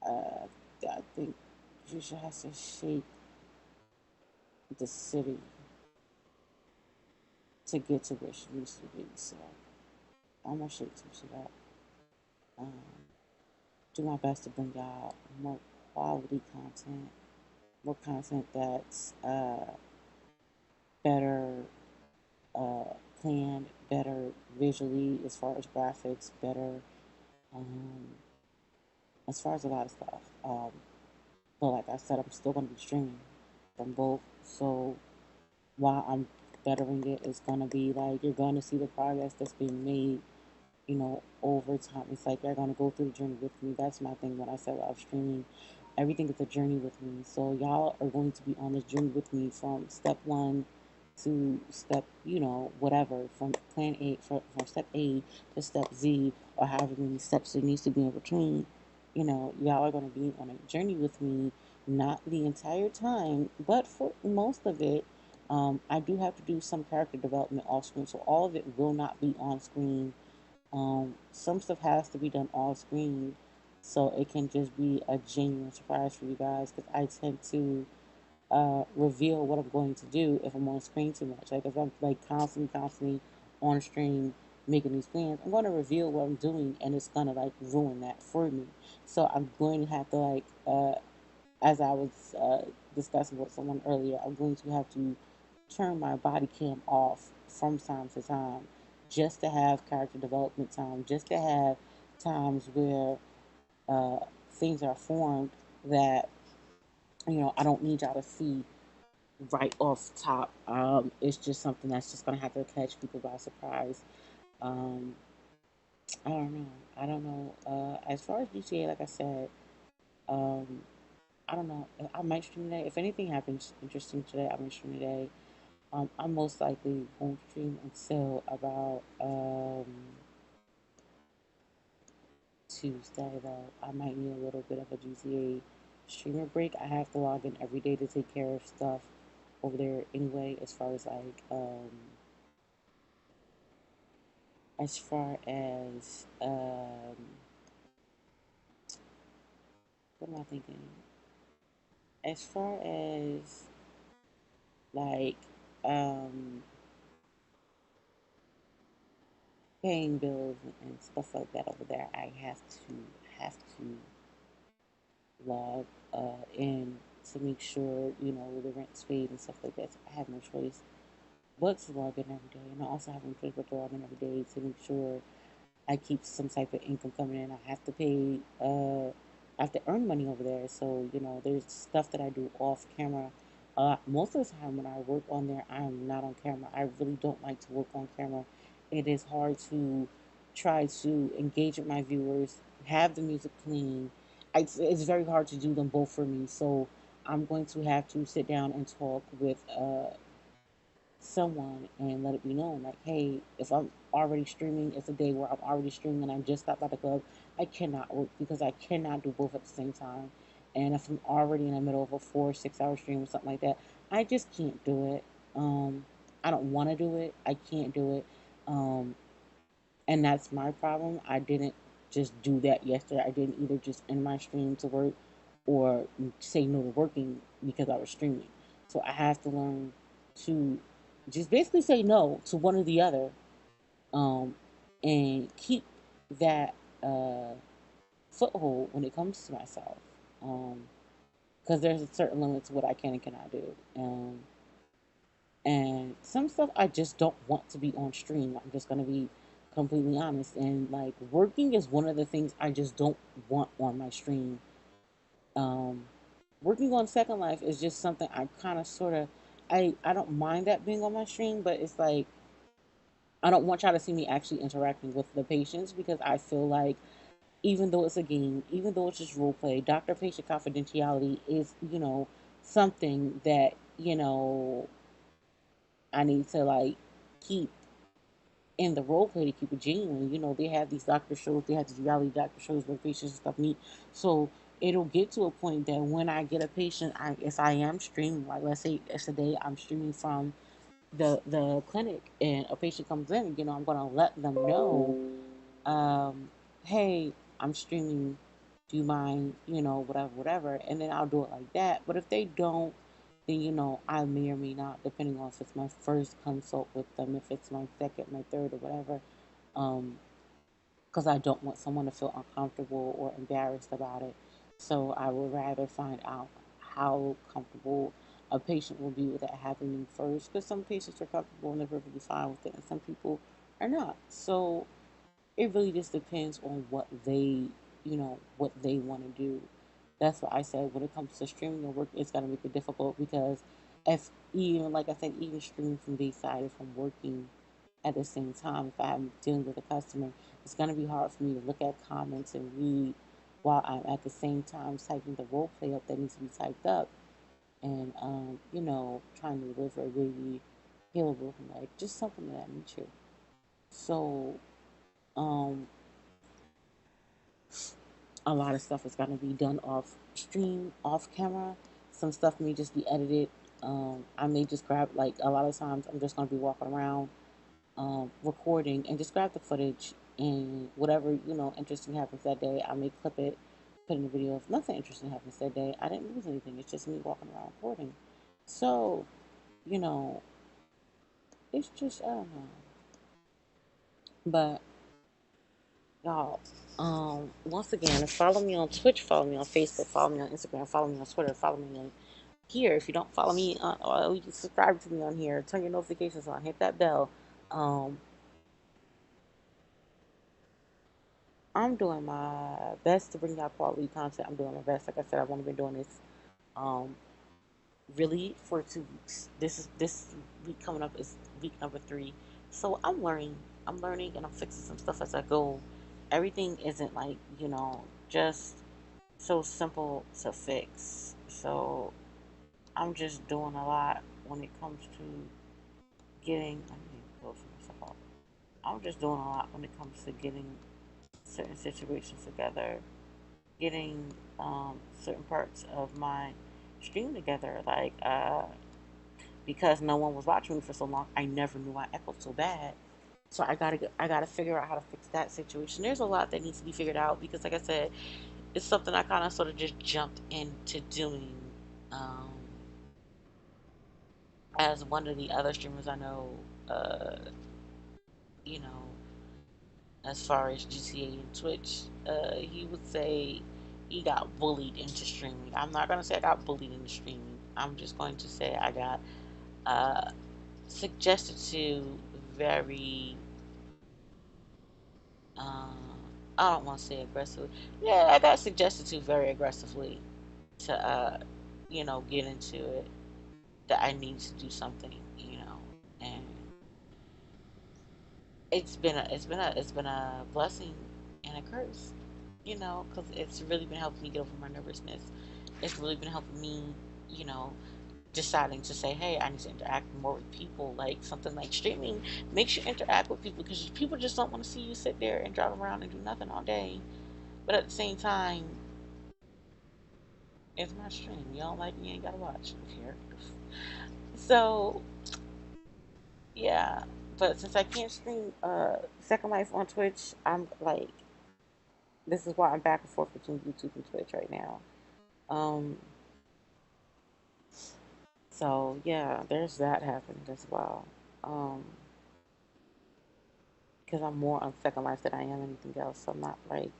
Uh, I think Trisha has to shake the city to get to where she needs to be. So I'm gonna shake some shit up. Um, do my best to bring y'all more quality content, more content that's better planned, better visually as far as graphics, better um, as far as a lot of stuff. But like I said, I'm still gonna be streaming from both. So while I'm bettering it, it's gonna be like you're gonna see the progress that's being made, over time. It's like you're gonna go through the journey with me. That's my thing when I said I was streaming. Everything is a journey with me. So y'all are going to be on this journey with me from step one to step, whatever, from plan A, from step A to step Z, or however many steps there needs to be in between. Y'all are going to be on a journey with me, not the entire time, but for most of it. I do have to do some character development off screen, so all of it will not be on screen. Some stuff has to be done off screen, so it can just be a genuine surprise for you guys. Because I tend to reveal what I'm going to do if I'm on screen too much. Like if I'm like constantly on stream making these plans, I'm going to reveal what I'm doing, and it's gonna like ruin that for me. So I'm going to have to like, as I was discussing with someone earlier, I'm going to have to turn my body cam off from time to time just to have character development time, just to have times where uh, things are formed that, I don't need y'all to see right off top. It's just something that's just going to have to catch people by surprise. Um, I don't know. I don't know. As far as GTA, like I said, um, I don't know. I might stream today. If anything happens interesting today, I might stream today. I most likely won't stream until about Tuesday, though. I might need a little bit of a GTA streamer break. I have to log in every day to take care of stuff over there anyway, as far as what am I thinking? As far as like um paying bills and stuff like that over there, I have to log in to make sure the rent's paid and stuff like that. So I have no choice but to log in every day, and I also have no choice but to log in every day to make sure I keep some type of income coming in. I have to pay. I have to earn money over there. So there's stuff that I do off camera. Most of the time when I work on there, I am not on camera. I really don't like to work on camera. It is hard to try to engage with my viewers, have the music clean. It's very hard to do them both for me. So I'm going to have to sit down and talk with someone and let it be known like, hey, if I'm already streaming, it's a day where I'm already streaming and I just stopped by the club, I cannot work because I cannot do both at the same time. And if I'm already in the middle of a 4 or 6 hour stream or something like that, I just can't do it. I don't want to do it. I can't do it. um and that's my problem. I didn't just do that yesterday. I didn't either just end my stream to work or say no to working because I was streaming. So I have to learn to just basically say no to one or the other, um, and keep that foothold when it comes to myself. Because there's a certain limit to what I can and cannot do. And some stuff I just don't want to be on stream. I'm just gonna be completely honest. And like working is one of the things I just don't want on my stream. Um, Working on Second Life is just something I kind of sort of I don't mind that being on my stream, but it's like I don't want y'all to see me actually interacting with the patients because I feel like even though it's a game, even though it's just role play, doctor patient confidentiality is something that I need to like keep in the role play to keep it genuine. They have these doctor shows, they have these reality doctor shows where patients and stuff meet. So it'll get to a point that when I get a patient, if I am streaming, like let's say it's a day I'm streaming from the clinic and a patient comes in, I'm gonna let them know, um, hey, I'm streaming. Do you mind, whatever, whatever, and then I'll do it like that. But if they don't, then I may or may not, depending on if it's my first consult with them, if it's my second, my third, or whatever. Um, because I don't want someone to feel uncomfortable or embarrassed about it. So I would rather find out how comfortable a patient will be with that happening first. Because some patients are comfortable and they're perfectly fine with it, and some people are not. So it really just depends on what they want to do. That's what I said. When it comes to streaming and work, it's gonna make it difficult because if even like I said, even streaming from Bayside, if I'm working at the same time, if I'm dealing with a customer, it's going to be hard for me to look at comments and read while I'm at the same time typing the role play up that needs to be typed up and, trying to deliver a really healable, like just something of that nature. So, um, a lot of stuff is going to be done off stream, off camera. Some stuff may just be edited. I may just grab, like, a lot of times I'm just going to be walking around recording and just grab the footage and whatever interesting happens that day, I may clip it, put in a video. If nothing interesting happens that day, I didn't lose anything. It's just me walking around recording. So you know, it's just I don't know. But y'all, once again, follow me on Twitch, follow me on Facebook, follow me on Instagram, follow me on Twitter, follow me on here. If you don't follow me on, or you can subscribe to me on here, turn your notifications on, hit that bell. Um, I'm doing my best to bring y'all quality content. I'm doing my best. Like I said, I've only been doing this um really for 2 weeks. This week coming up is week number 3. So I'm learning. I'm learning and I'm fixing some stuff as I go. Everything isn't like, just so simple to fix. So I'm just doing a lot when it comes to getting I need to go for myself out. I'm just doing a lot when it comes to getting certain situations together, getting certain parts of my stream together. Like, because no one was watching me for so long, I never knew I echoed so bad. So I gotta figure out how to fix that situation. There's a lot that needs to be figured out because, like I said, it's something I kind of sort of just jumped into doing. Um, as one of the other streamers I know, uh, you know, as far as GTA and Twitch, he would say he got bullied into streaming. I'm not gonna say I got bullied into streaming. I'm just going to say I got uh, suggested to very, um, I don't want to say aggressively. Yeah, I got suggested to very aggressively to, get into it. That I need to do something, and it's been a blessing and a curse, because it's really been helping me get over my nervousness. It's really been helping me, you know, deciding to say, hey, I need to interact more with people. Like something like streaming makes you interact with people because people just don't want to see you sit there and drive around and do nothing all day. But at the same time, it's my stream. You don't like me, you ain't gotta watch. Here. So yeah. But since I can't stream Second Life on Twitch, I'm like, this is why I'm back and forth between YouTube and Twitch right now. Um, so yeah, there's that happening as well. Um, because I'm more on Second Life than I am anything else. So I'm not like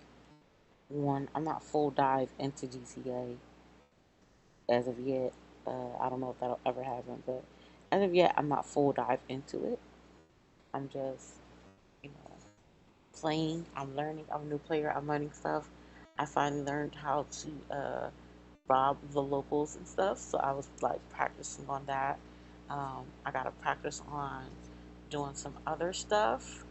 I'm not full dive into GTA as of yet. I don't know if that'll ever happen, but as of yet, I'm not full dive into it. I'm just, you know, playing. I'm learning. I'm a new player. I'm learning stuff. I finally learned how to rob the locals and stuff. So I was like practicing on that. I got to practice on doing some other stuff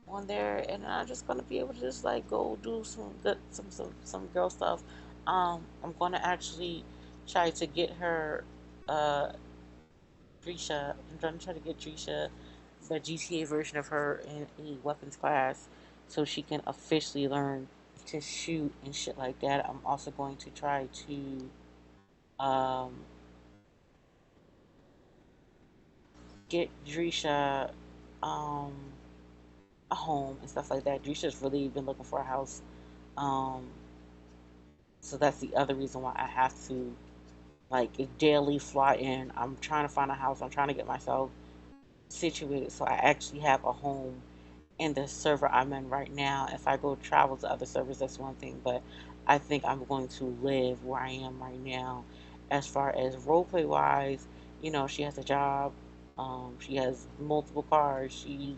on there, and I'm just gonna be able to just like go do some good some girl stuff. I'm gonna actually try to get her uh Drisha. I'm gonna try to get Drisha the GTA version of her in a weapons class so she can officially learn to shoot and shit like that. I'm also going to try to um, get Drisha um, a home and stuff like that. Drisha's really been looking for a house. Um, so that's the other reason why I have to like daily fly in. I'm trying to find a house. I'm trying to get myself situated so I actually have a home in the server I'm in right now. If I go travel to other servers, that's one thing, but I think I'm going to live where I am right now. As far as roleplay wise, she has a job, she has multiple cars, she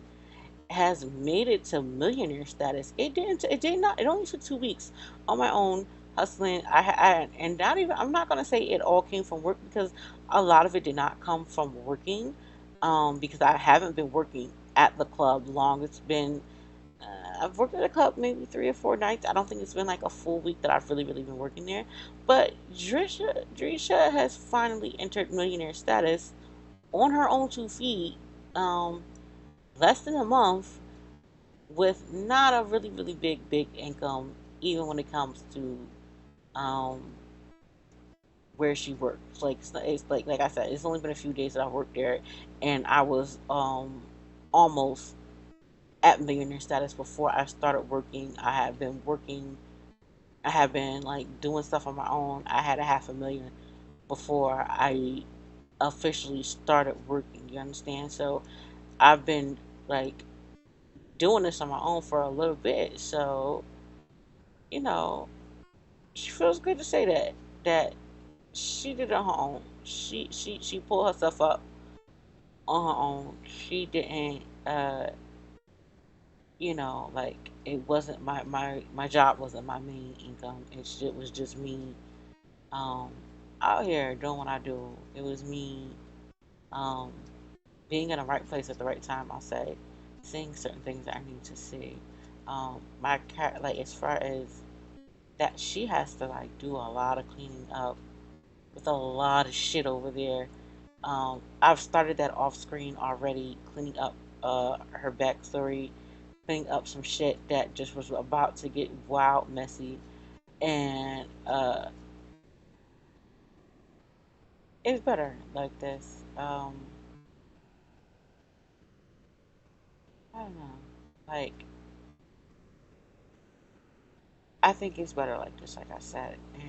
has made it to millionaire status. It did not, it only took 2 weeks on my own hustling. And not even, I'm not going to say it all came from work because a lot of it did not come from working, because I haven't been working at the club long. It's been, I've worked at a club maybe 3 or 4 nights. I don't think it's been like a full week that I've really been working there. But Drisha has finally entered millionaire status on her own 2 feet. Um, Less than a month with not a really big income, even when it comes to um, where she works. Like it's like I said, it's only been a few days that I worked there, and I was almost at millionaire status before I started working. I had been working. I had been like doing stuff on my own. I had a half a million before I officially started working. You understand? So I've been like doing this on my own for a little bit. So you know, she feels good to say that she did it on her own. She pulled herself up on her own. She didn't like it wasn't my job wasn't my main income. It was just me um out here doing what I do. It was me um being in the right place at the right time, I'll say, seeing certain things that I need to see. My cat, like as far as that, she has to like do a lot of cleaning up with a lot of shit over there. I've started that off screen already, cleaning up her backstory, cleaning up some shit that just was about to get wild messy, and it's better like this. I don't know, like I think it's better like this, like I said. And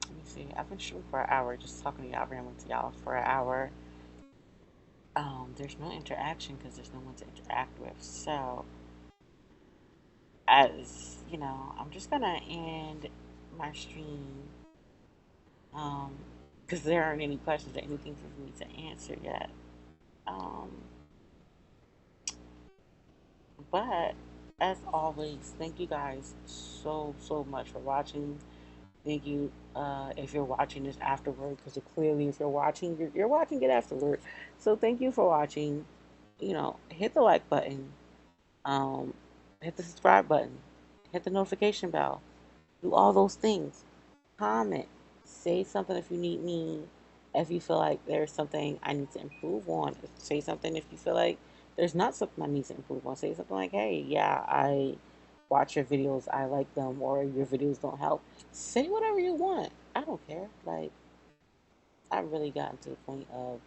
let me see, I've been shooting for an hour, just talking to y'all, rambling to y'all for an hour. There's no interaction because there's no one to interact with. So, as you know, I'm just gonna end my stream, um, because there aren't any questions or anything for me to answer yet. Um, but as always, thank you guys so much for watching. Thank you if you're watching this afterward, because clearly, if you're watching, you're watching it afterward. So thank you for watching. Hit the like button, um, hit the subscribe button, hit the notification bell, do all those things. Comment, say something if you need me, if you feel like there's something I need to improve on. Say something if you feel like there's not something I need to improve on. Say something like, hey, yeah, I watch your videos, I like them, or your videos don't help. Say whatever you want. I don't care. Like, I've really gotten to the point of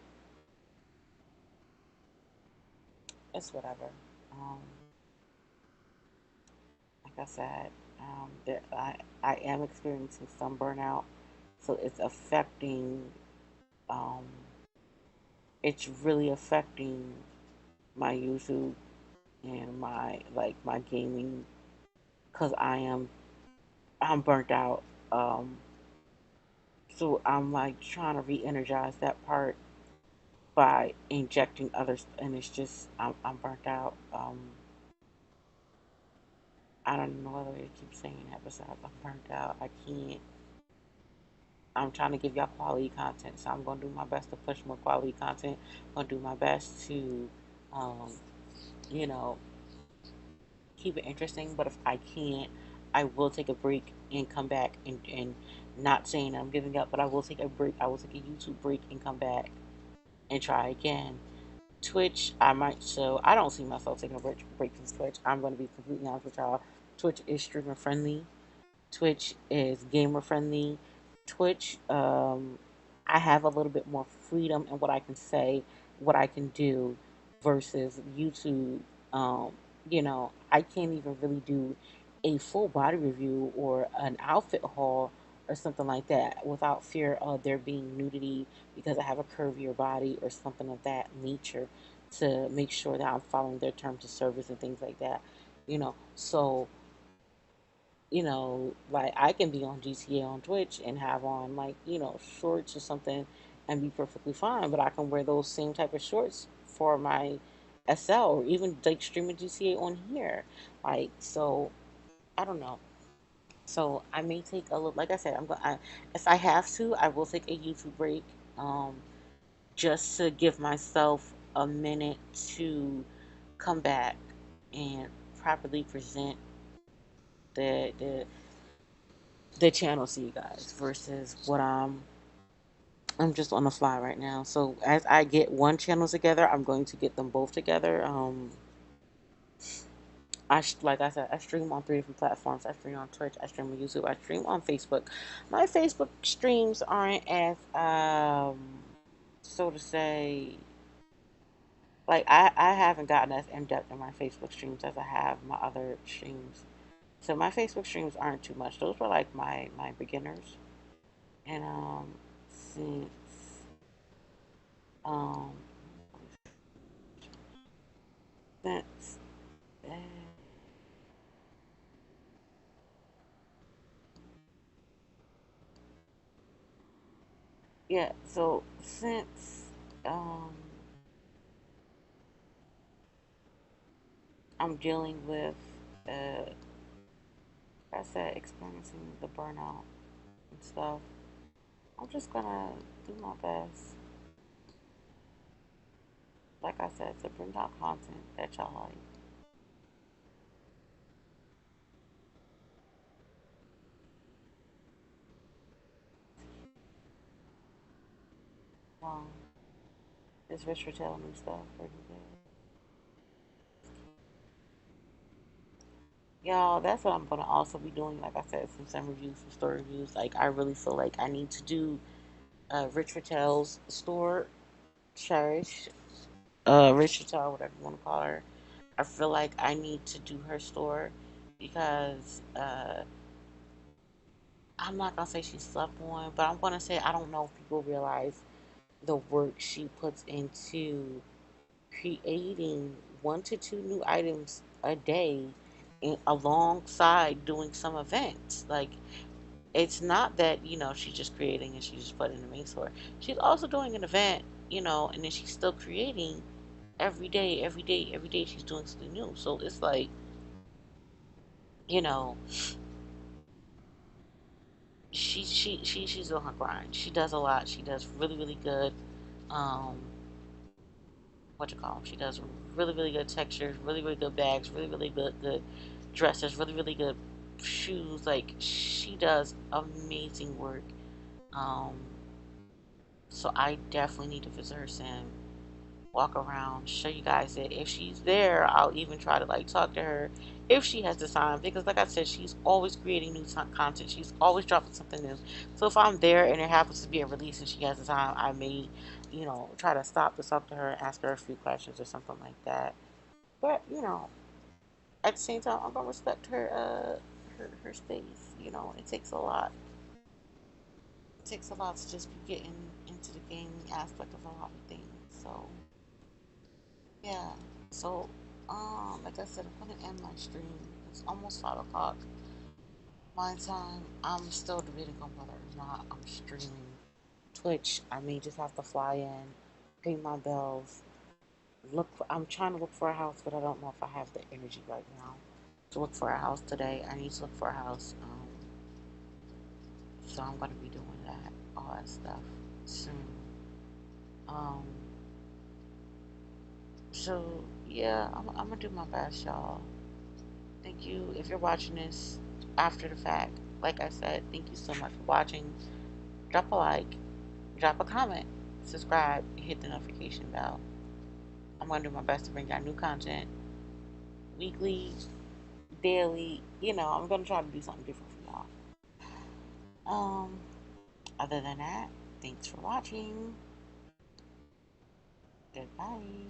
it's whatever. Um, like I said, I am experiencing some burnout, so um, it's really affecting my YouTube and my gaming, because I'm burnt out. Um, so I'm like trying to re-energize that part by injecting others, and it's just I'm burnt out. I don't know whether to keep saying that, but I'm burnt out. I can't. I'm trying to give y'all quality content, so I'm gonna do my best to push more quality content. I'm gonna do my best to, um, you know, keep it interesting. But if I can't, I will take a break and come back, and not saying I'm giving up, but I will take a break. I will take a YouTube break and come back and try again. Twitch, I might. So I don't see myself taking a break from Twitch. I'm going to be completely honest with y'all. Twitch is streamer friendly. Twitch is gamer friendly. Twitch, I have a little bit more freedom in what I can say, what I can do, versus YouTube. Um, I can't even really do a full body review or an outfit haul or something like that without fear of there being nudity because I have a curvier body or something of that nature to make sure that I'm following their terms of service and things like that. So like I can be on GTA on Twitch and have on like, shorts or something and be perfectly fine, but I can wear those same type of shorts for my SL or even like streaming GTA on here. Like, so I don't know. So I may take a look, like I said, if I have to, I will take a YouTube break, um, just to give myself a minute to come back and properly present the channel to you guys versus what I'm just on the fly right now. So as I get one channel together, I'm going to get them both together. Like I said, I stream on 3 different platforms. I stream on Twitch, I stream on YouTube, I stream on Facebook. My Facebook streams aren't as so to say, like I haven't gotten as in depth in my Facebook streams as I have my other streams. So my Facebook streams aren't too much. Those were like my beginners. And since um since uh, yeah, so since um I'm dealing with like I said, experiencing the burnout and stuff, I'm just gonna do my best, like I said, to bring out content that y'all like. Um, this Rich for telling me stuff pretty good. Y'all, that's what I'm gonna also be doing. Like I said, some reviews, some store reviews. Like I really feel like I need to do Rich Ratel's store, Cherish, Rich Ratel, whatever you want to call her. I feel like I need to do her store because I'm not gonna say she slept on, but I'm gonna say I don't know if people realize the work she puts into creating 1 to 2 new items a day alongside doing some events. Like it's not that, she's just creating and she's just putting in the main store. She's also doing an event, and then she's still creating every day, every day, every day she's doing something new. So it's like, you know, she's on her grind. She does a lot. She does really, really good. Um, what you call them? She does really, really good textures, really, really good bags, really, really good dresses, really, really good shoes. Like she does amazing work. Um, so I definitely need to visit her soon. Walk around, show you guys it. If she's there, I'll even try to like talk to her if she has the time because like I said, she's always creating new content. She's always dropping something new. So if I'm there and it happens to be a release and she has the time, I may, try to stop to talk to her and ask her a few questions or something like that. But, at the same time I'm gonna respect her space. It takes a lot. It takes a lot to just be getting into the gaming aspect of a lot of things. So yeah. So, like I said, I'm gonna end my stream. It's almost 5 o'clock my time. I'm still debating on whether or not I'm streaming Twitch. I may just have to fly in, pay my bills. I'm trying to look for a house, but I don't know if I have the energy right now to look for a house today. I need to look for a house. So I'm gonna be doing that, all that stuff soon. Um, so yeah, I'm gonna do my best, y'all. Thank you. If you're watching this after the fact, like I said, thank you so much for watching. Drop a like, drop a comment, subscribe, and hit the notification bell. I'm going to do my best to bring out new content weekly, daily. I'm gonna try to do something different for y'all. Um, Other than that, thanks for watching. Goodbye.